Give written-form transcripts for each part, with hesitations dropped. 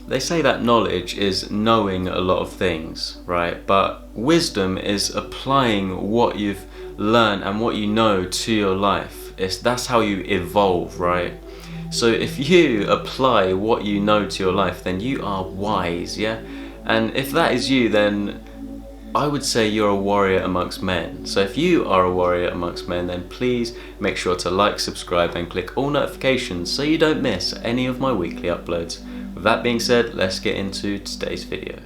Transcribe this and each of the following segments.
they say that knowledge is knowing a lot of things, right? But wisdom is applying what you've learned and what you know to your life. That's how you evolve, right? So if you apply what you know to your life, then you are wise, yeah? And if that is you, then I would say you're a warrior amongst men. So if you are a warrior amongst men, then please make sure to like, subscribe and click all notifications so you don't miss any of my weekly uploads. With that being said, let's get into today's video.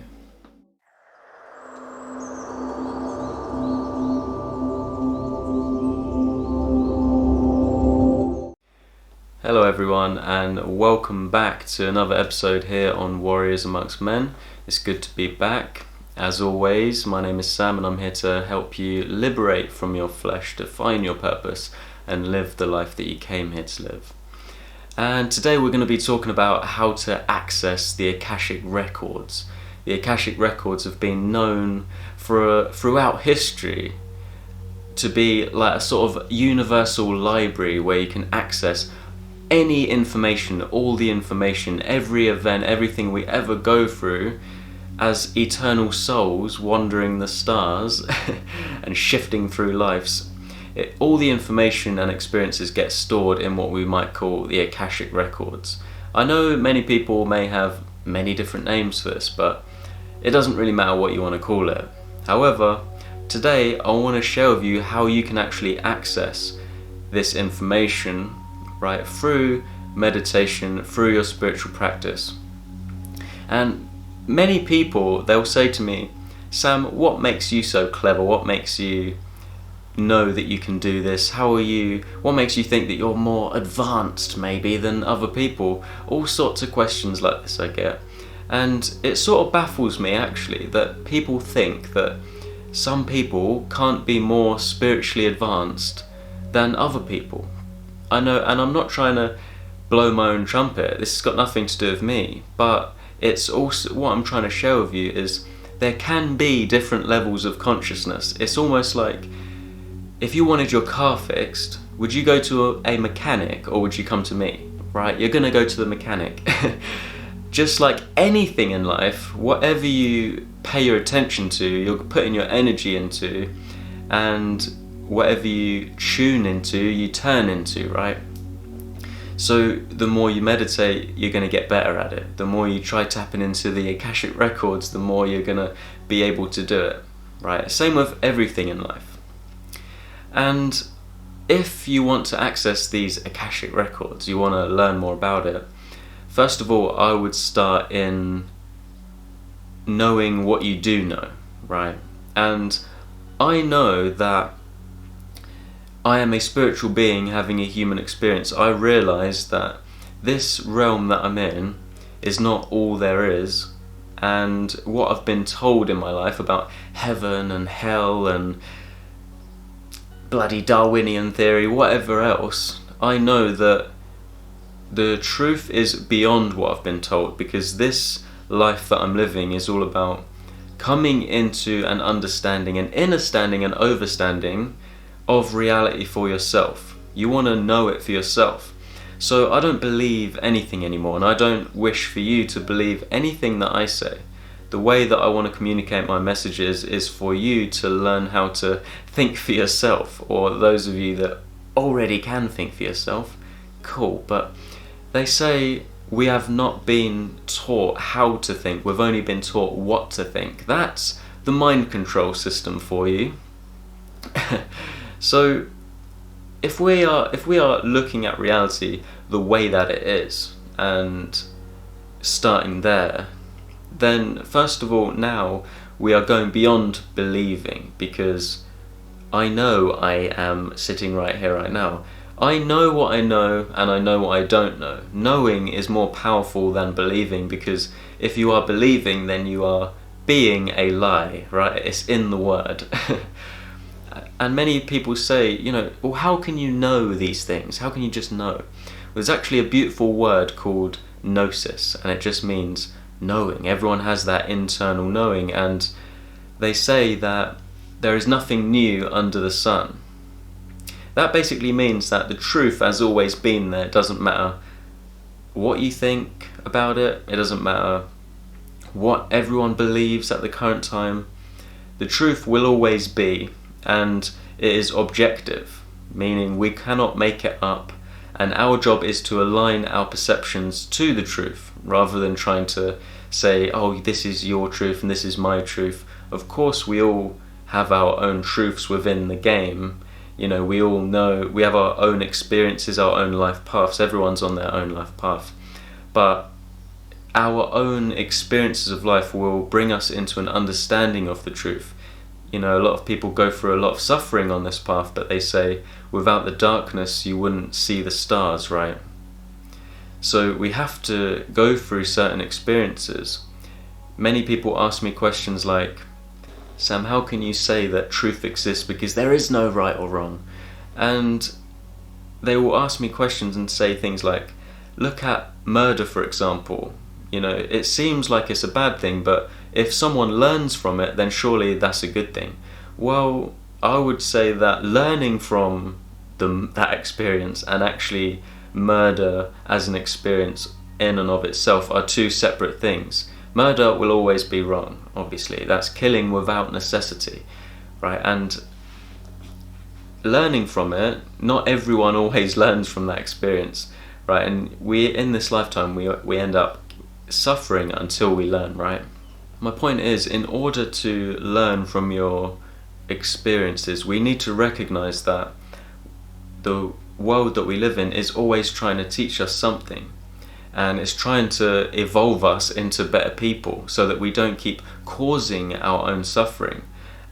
Hello everyone, and welcome back to another episode here on Warriors Amongst Men. It's good to be back. As always, my name is Sam and I'm here to help you liberate from your flesh, to find your purpose and live the life that you came here to live. And today we're going to be talking about how to access the Akashic Records. The Akashic Records have been known throughout history to be like a sort of universal library where you can access any information, all the information, every event, everything we ever go through as eternal souls wandering the stars and shifting through lives. All the information and experiences get stored in what we might call the Akashic Records. I know many people may have many different names for this, but it doesn't really matter what you want to call it. However, today I want to share with you how you can actually access this information, right, through meditation, through your spiritual practice. And many people, they'll say to me, Sam, what makes you so clever? What makes you know that you can do this? What makes you think that you're more advanced maybe than other people? All sorts of questions like this I get. And it sort of baffles me actually that people think that some people can't be more spiritually advanced than other people. I know, and I'm not trying to blow my own trumpet, this has got nothing to do with me, but it's also, what I'm trying to share with you is there can be different levels of consciousness. It's almost like if you wanted your car fixed, would you go to a mechanic or would you come to me, right? You're going to go to the mechanic. Just like anything in life, whatever you pay your attention to, you're putting your energy into, and whatever you tune into, you turn into, right? So the more you meditate, you're going to get better at it. The more you try tapping into the Akashic Records, the more you're going to be able to do it, right? Same with everything in life. And if you want to access these Akashic Records, you want to learn more about it, first of all, I would start in knowing what you do know, right? And I know that I am a spiritual being having a human experience. I realise that this realm that I'm in is not all there is, and what I've been told in my life about heaven and hell and bloody Darwinian theory, whatever else, I know that the truth is beyond what I've been told, because this life that I'm living is all about coming into an understanding, an understanding and overstanding of reality for yourself. You want to know it for yourself. So I don't believe anything anymore, and I don't wish for you to believe anything that I say. The way that I want to communicate my messages is for you to learn how to think for yourself, or those of you that already can think for yourself, cool. But they say we have not been taught how to think, we've only been taught what to think. That's the mind control system for you. So if we are looking at reality the way that it is and starting there, then first of all now we are going beyond believing, because I know I am sitting right here right now. I know what I know and I know what I don't know. Knowing is more powerful than believing, because if you are believing, then you are being a lie, right? It's in the word. And many people say, well, how can you know these things? How can you just know? Well, there's actually a beautiful word called gnosis, and it just means knowing. Everyone has that internal knowing, and they say that there is nothing new under the sun. That basically means that the truth has always been there. It doesn't matter what you think about it. It doesn't matter what everyone believes at the current time. The truth will always be, and it is objective, meaning we cannot make it up, and our job is to align our perceptions to the truth rather than trying to say, oh, this is your truth and this is my truth. Of course, we all have our own truths within the game. You know, we all know, we have our own experiences, our own life paths. Everyone's on their own life path. But our own experiences of life will bring us into an understanding of the truth. You know, a lot of people go through a lot of suffering on this path, but they say, without the darkness, you wouldn't see the stars, right? So we have to go through certain experiences. Many people ask me questions like, Sam, how can you say that truth exists because there is no right or wrong? And they will ask me questions and say things like, look at murder, for example. You know, it seems like it's a bad thing, but if someone learns from it, then surely that's a good thing. Well, I would say that learning from that experience and actually murder as an experience in and of itself are two separate things. Murder will always be wrong, obviously. That's killing without necessity, right? And learning from it, not everyone always learns from that experience, right? And in this lifetime, we end up suffering until we learn, right? My point is, in order to learn from your experiences, we need to recognize that the world that we live in is always trying to teach us something, and it's trying to evolve us into better people so that we don't keep causing our own suffering.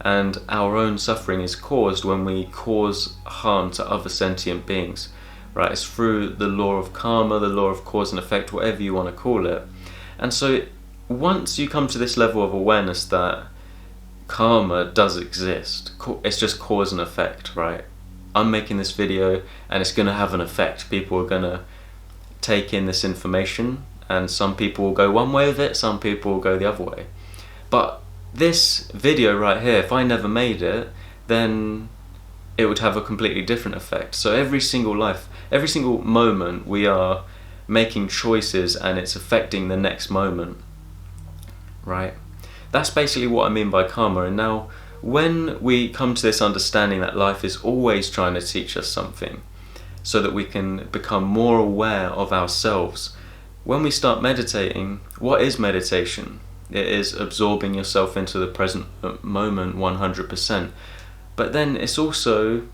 And our own suffering is caused when we cause harm to other sentient beings, right? It's through the law of karma, the law of cause and effect, whatever you want to call it. And so once you come to this level of awareness that karma does exist, it's just cause and effect, right? I'm making this video and it's going to have an effect. People are going to take in this information, and some people will go one way with it, some people will go the other way. But this video right here, if I never made it, then it would have a completely different effect. So every single life, every single moment, we are making choices and it's affecting the next moment, right? That's basically what I mean by karma. And now when we come to this understanding that life is always trying to teach us something so that we can become more aware of ourselves, when we start meditating, what is meditation? It is absorbing yourself into the present moment 100%. But then it's also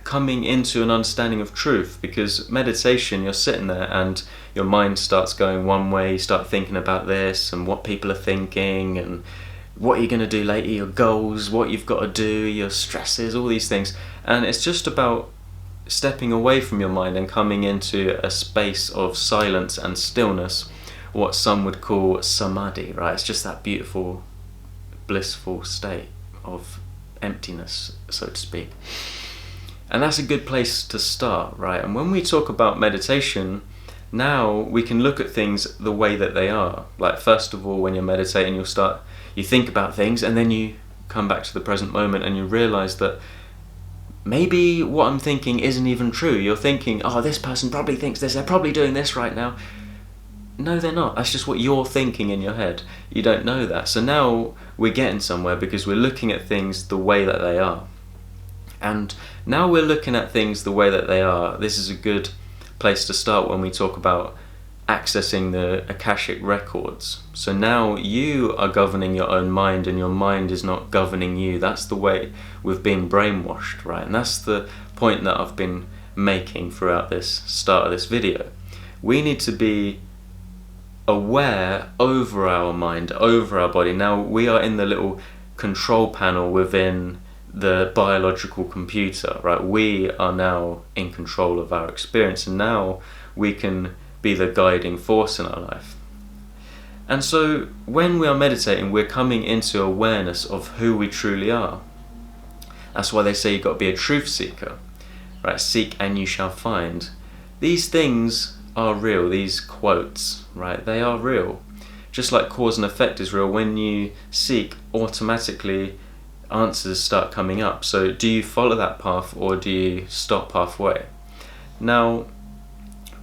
coming into an understanding of truth, because meditation, you're sitting there and your mind starts going one way, you start thinking about this and what people are thinking and what you're going to do later, your goals, what you've got to do, your stresses, all these things. And it's just about stepping away from your mind and coming into a space of silence and stillness, what some would call samadhi, right? It's just that beautiful, blissful state of emptiness, so to speak. And that's a good place to start, right? And when we talk about meditation, now we can look at things the way that they are. Like, first of all, when you're meditating, you think about things, and then you come back to the present moment and you realize that maybe what I'm thinking isn't even true. You're thinking, oh, this person probably thinks this, they're probably doing this right now. No, they're not. That's just what you're thinking in your head. You don't know that. So now we're getting somewhere because we're looking at things the way that they are. And now we're looking at things the way that they are. This is a good place to start when we talk about accessing the Akashic Records. So now you are governing your own mind and your mind is not governing you. That's the way we've been brainwashed, right? And that's the point that I've been making throughout this start of this video. We need to be aware over our mind, over our body. Now we are in the little control panel within the biological computer, right? We are now in control of our experience, and now we can be the guiding force in our life. And so when we are meditating, we're coming into awareness of who we truly are. That's why they say you've got to be a truth seeker, right? Seek and you shall find. These things are real, these quotes, right? They are real. Just like cause and effect is real, when you seek, automatically answers start coming up. So do you follow that path or do you stop halfway? Now,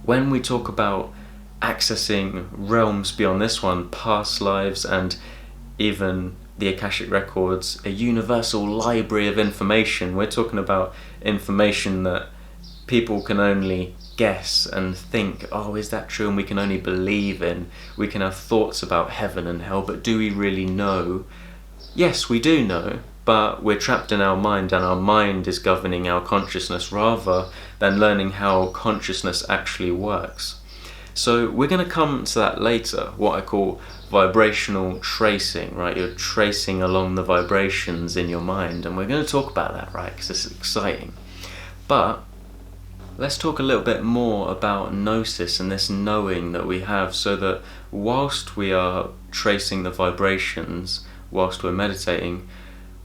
when we talk about accessing realms beyond this one, past lives, and even the Akashic Records, a universal library of information. We're talking about information that people can only guess and think, oh, is that true? And we can only believe in. We can have thoughts about heaven and hell, but do we really know? Yes, we do know, but we're trapped in our mind, and our mind is governing our consciousness rather than learning how consciousness actually works. So we're going to come to that later, what I call vibrational tracing, right? You're tracing along the vibrations in your mind, and we're going to talk about that, right? Because it's exciting. But let's talk a little bit more about gnosis and this knowing that we have, so that whilst we are tracing the vibrations, whilst we're meditating,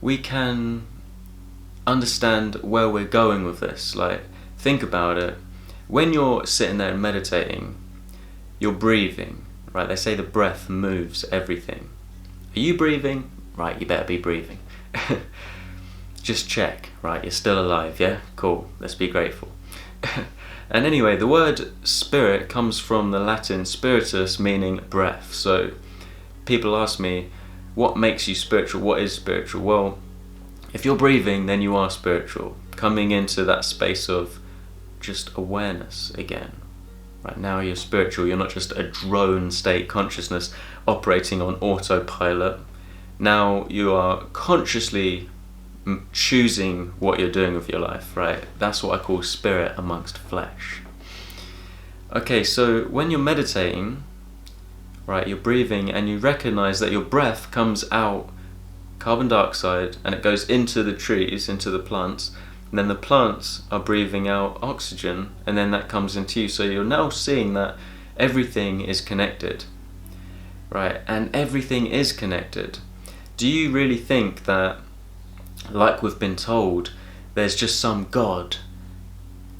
we can understand where we're going with this. Like, think about it. When you're sitting there and meditating, you're breathing, right? They say the breath moves everything. Are you breathing? Right, you better be breathing. Just check, right? You're still alive, yeah? Cool, let's be grateful. And anyway, the word spirit comes from the Latin spiritus, meaning breath. So people ask me, what makes you spiritual? What is spiritual? Well, if you're breathing, then you are spiritual. Coming into that space of just awareness again. Right now you're spiritual. You're not just a drone state consciousness operating on autopilot. Now you are consciously choosing what you're doing with your life, right? That's what I call spirit amongst flesh. Okay, so when you're meditating, right, you're breathing and you recognize that your breath comes out carbon dioxide and it goes into the trees, into the plants, and then the plants are breathing out oxygen, and then that comes into you. So you're now seeing that everything is connected, right? And everything is connected. Do you really think that, like we've been told, there's just some God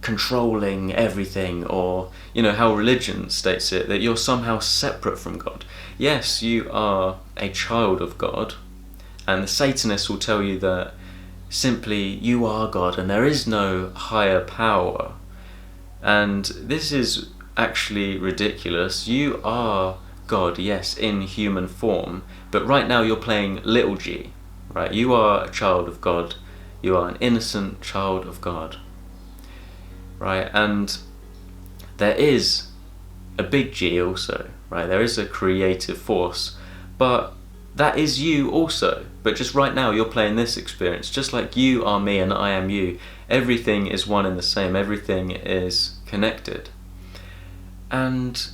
controlling everything, or how religion states it, that you're somehow separate from God? Yes, you are a child of God, and the Satanists will tell you that simply you are God and there is no higher power. And this is actually ridiculous. You are God, yes, in human form, but right now you're playing little g, right? You are a child of God. You are an innocent child of God, right? And there is a big G also, right? There is a creative force, but that is you also. But just right now you're playing this experience, just like you are me and I am you. Everything is one and the same. Everything is connected. And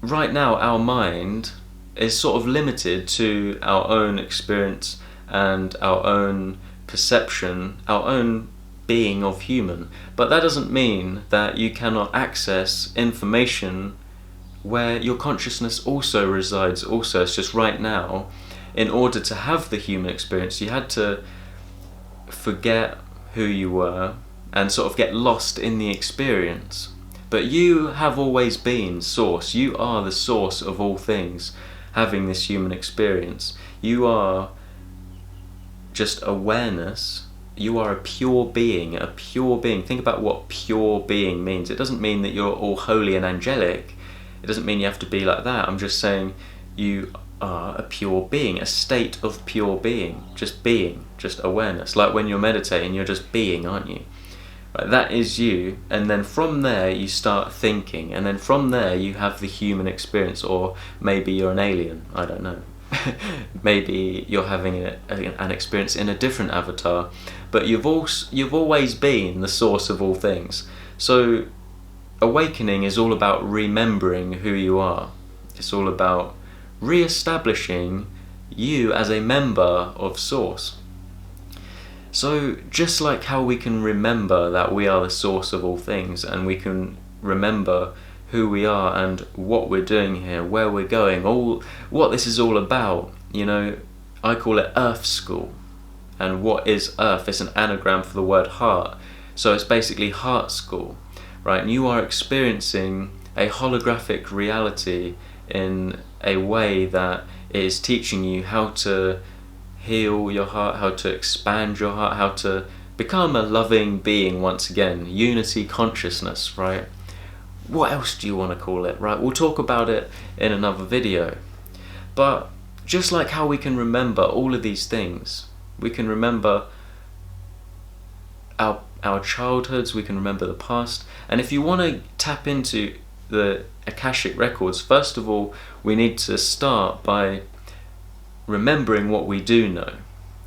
right now our mind is sort of limited to our own experience and our own perception, our own being of human. But that doesn't mean that you cannot access information where your consciousness also resides also. It's just right now, in order to have the human experience, you had to forget who you were and sort of get lost in the experience. But you have always been source. You are the source of all things, having this human experience. You are just awareness. You are a pure being, a pure being. Think about what pure being means. It doesn't mean that you're all holy and angelic. It doesn't mean you have to be like that. I'm just saying you are a pure being, a state of pure being, just awareness. Like when you're meditating, you're just being, aren't you? Right, that is you, and then from there you start thinking, and then from there you have the human experience, or maybe you're an alien, I don't know. Maybe you're having an experience in a different avatar, but you've always been the source of all things. So awakening is all about remembering who you are. It's all about re-establishing you as a member of Source. So just like how we can remember that we are the source of all things, and we can remember who we are and what we're doing here, where we're going, all what this is all about, I call it Earth School. And what is Earth? It's an anagram for the word heart. So it's basically Heart School, right? And you are experiencing a holographic reality in a way that is teaching you how to heal your heart, how to expand your heart, how to become a loving being once again. Unity consciousness, right? what else do you want to call it, right? We'll talk about it in another video. But just like how we can remember all of these things, we can remember our childhoods, we can remember the past. And if you want to tap into the Akashic Records, first of all, we need to start by remembering what we do know,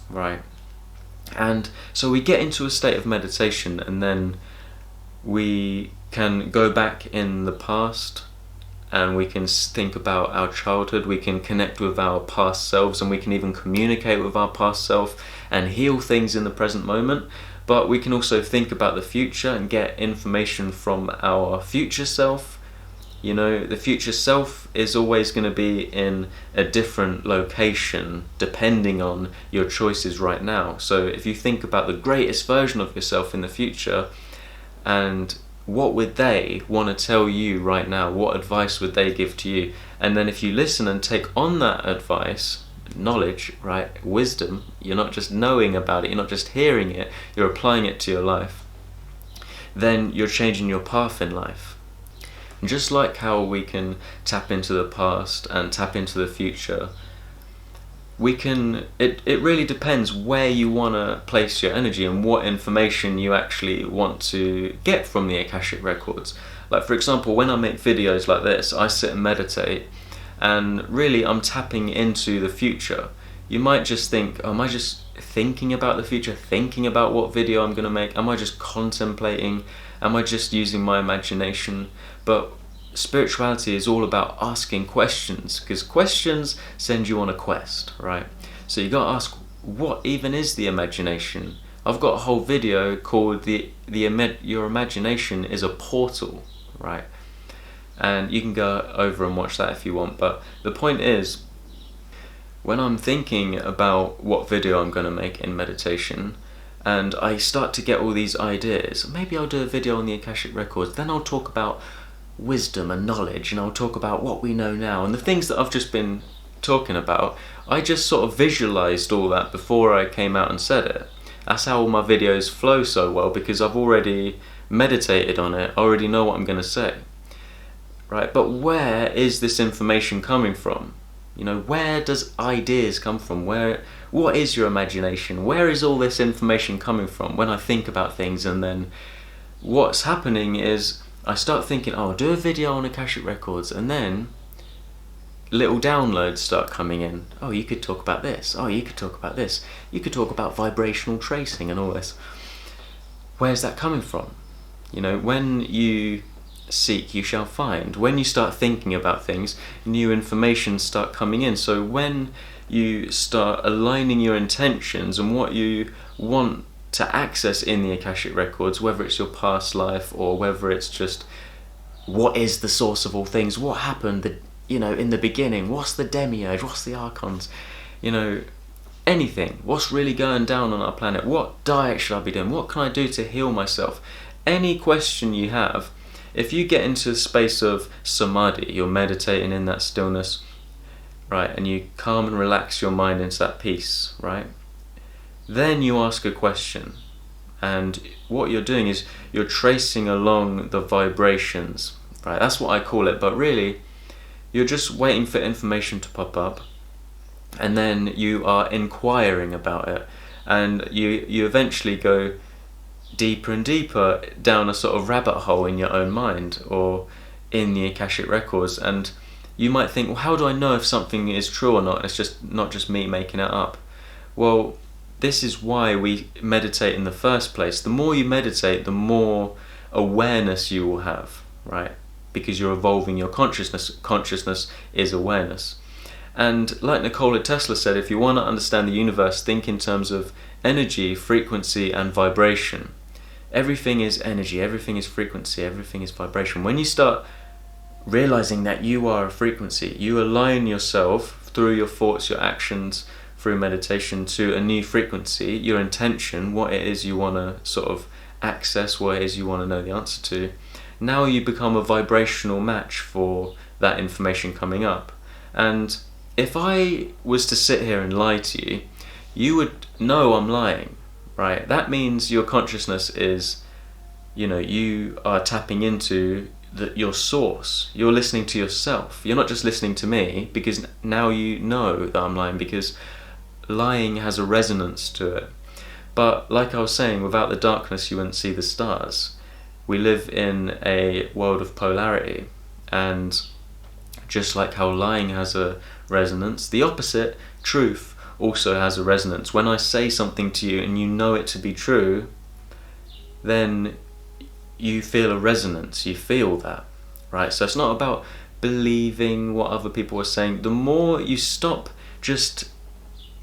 right? And so we get into a state of meditation, and then we can go back in the past and we can think about our childhood, we can connect with our past selves, and we can even communicate with our past self and heal things in the present moment. But we can also think about the future and get information from our future self. You know, the future self is always going to be in a different location depending on your choices right now. So if you think about the greatest version of yourself in the future, and what would they want to tell you right now? What advice would they give to you? And then if you listen and take on that advice, knowledge, right, wisdom, you're not just knowing about it, you're not just hearing it, you're applying it to your life, then you're changing your path in life. And just like how we can tap into the past and tap into the future, we can, it really depends where you want to place your energy and what information you actually want to get from the Akashic Records. Like, for example, when I make videos like this, I sit and meditate, and really I'm tapping into the future. You might just think, oh, am I just thinking about the future, thinking about what video I'm going to make? Am I just contemplating? Am I just using my imagination? But spirituality is all about asking questions, because questions send you on a quest, right? So you got to ask, what even is the imagination? I've got a whole video called Your Imagination is a Portal, right? And you can go over and watch that if you want. But the point is, when I'm thinking about what video I'm going to make in meditation, and I start to get all these ideas, maybe I'll do a video on the Akashic Records, then I'll talk about wisdom and knowledge, and I'll talk about what we know now, and the things that I've just been talking about, I just sort of visualized all that before I came out and said it. That's how all my videos flow so well, because I've already meditated on it, I already know what I'm going to say. Right, but where is this information coming from? You know, where does ideas come from? What is your imagination? Where is all this information coming from when I think about things? And then what's happening is I start thinking, oh, I'll do a video on Akashic Records, and then little downloads start coming in. Oh, you could talk about this. Oh, you could talk about this. You could talk about vibrational tracing and all this. Where's that coming from? You know, when you seek, you shall find. When you start thinking about things, new information start coming in. So when you start aligning your intentions and what you want to access in the Akashic Records, whether it's your past life or whether it's just what is the source of all things, what happened, in the beginning, what's the demiurge, what's the archons, anything, what's really going down on our planet, what diet should I be doing, what can I do to heal myself? Any question you have, if you get into a space of samadhi, you're meditating in that stillness, right, and you calm and relax your mind into that peace, right, then you ask a question, and what you're doing is you're tracing along the vibrations, right, that's what I call it, but really you're just waiting for information to pop up, and then you are inquiring about it, and you eventually go deeper and deeper down a sort of rabbit hole in your own mind or in the Akashic Records, and you might think, well, how do I know if something is true or not? It's just not just me making it up. Well, this is why we meditate in the first place. The more you meditate, the more awareness you will have, right? Because you're evolving your consciousness. Consciousness is awareness. And like Nikola Tesla said, if you want to understand the universe, think in terms of energy, frequency, and vibration. Everything is energy, everything is frequency, everything is vibration. When you start realizing that you are a frequency, you align yourself through your thoughts, your actions, through meditation to a new frequency, your intention, what it is you want to sort of access, what it is you want to know the answer to. Now you become a vibrational match for that information coming up. And if I was to sit here and lie to you, you would know I'm lying, right? That means your consciousness is, you are tapping into your source. You're listening to yourself. You're not just listening to me, because now you know that I'm lying, because lying has a resonance to it. But like I was saying, without the darkness you wouldn't see the stars. We live in a world of polarity, and just like how lying has a resonance, the opposite, truth, also has a resonance. When I say something to you and you know it to be true, then you feel a resonance, you feel that, right? So it's not about believing what other people are saying. The more you stop just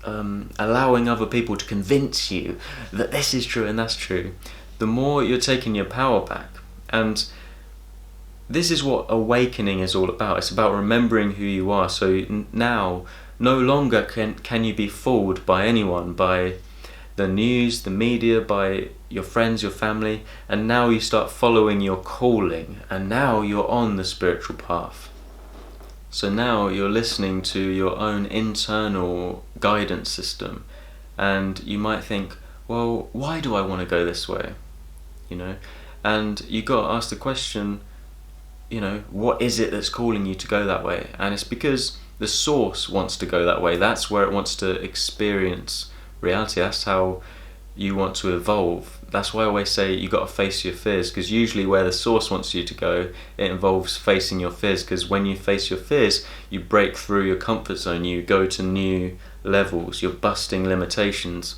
allowing other people to convince you that this is true and that's true, the more you're taking your power back. And this is what awakening is all about. It's about remembering who you are. So now no longer can you be fooled by anyone, by the news, the media, by your friends, your family, and now you start following your calling, and now you're on the spiritual path. So now you're listening to your own internal guidance system, and you might think, well, why do I want to go this way? And you got to ask the question, what is it that's calling you to go that way? And it's because the source wants to go that way. That's where it wants to experience reality. That's how you want to evolve. That's why I always say you got to face your fears, because usually where the source wants you to go, it involves facing your fears, because when you face your fears, you break through your comfort zone, you go to new levels, you're busting limitations.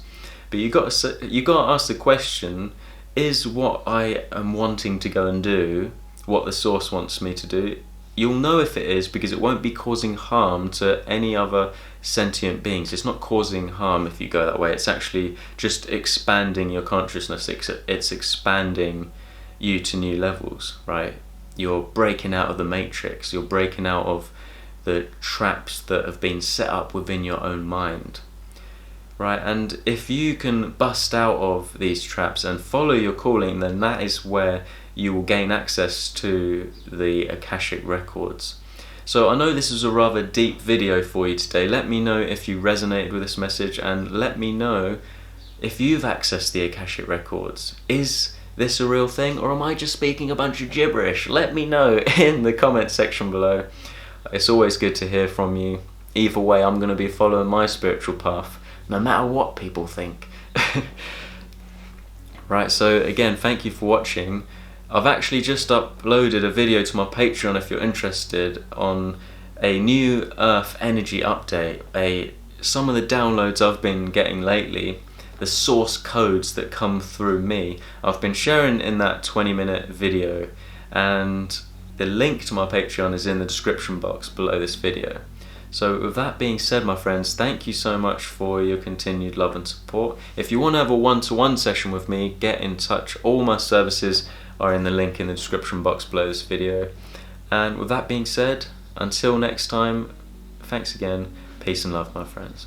But you got to ask the question, is what I am wanting to go and do what the source wants me to do? You'll know if it is, because it won't be causing harm to any other sentient beings. It's not causing harm if you go that way. It's actually just expanding your consciousness. It's expanding you to new levels, right? You're breaking out of the matrix. You're breaking out of the traps that have been set up within your own mind, right? And if you can bust out of these traps and follow your calling, then that is where you will gain access to the Akashic Records. So I know this is a rather deep video for you today. Let me know if you resonated with this message, and let me know if you've accessed the Akashic Records. Is this a real thing, or am I just speaking a bunch of gibberish? Let me know in the comment section below. It's always good to hear from you. Either way, I'm going to be following my spiritual path, no matter what people think. Right, so again, thank you for watching. I've actually just uploaded a video to my Patreon if you're interested, on a new Earth energy update, some of the downloads I've been getting lately, the source codes that come through me, I've been sharing in that 20-minute video, and the link to my Patreon is in the description box below this video. So with that being said, my friends, thank you so much for your continued love and support. If you want to have a one-to-one session with me, get in touch. All my services are in the link in the description box below this video. And with that being said, until next time, thanks again, peace and love, my friends.